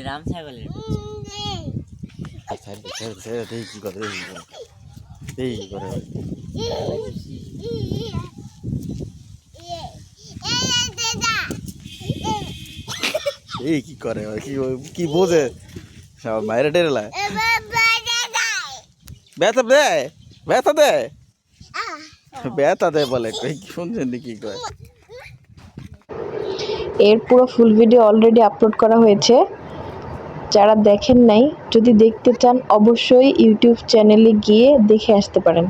রাম ছাগলের কি করে এই করে এই কি করে কি কি বোঝে সব মায়েরা টেরেলায় ব্যথা দেয় ব্যথা দেয় ব্যথা দেয় বলে শুনছেন কি কয়। এর পুরো ফুল ভিডিও অলরেডি আপলোড করা হয়েছে, যারা দেখেন নাই যদি দেখতে চান অবশ্যই ইউটিউব চ্যানেলে গিয়ে দেখে আসতে পারেন।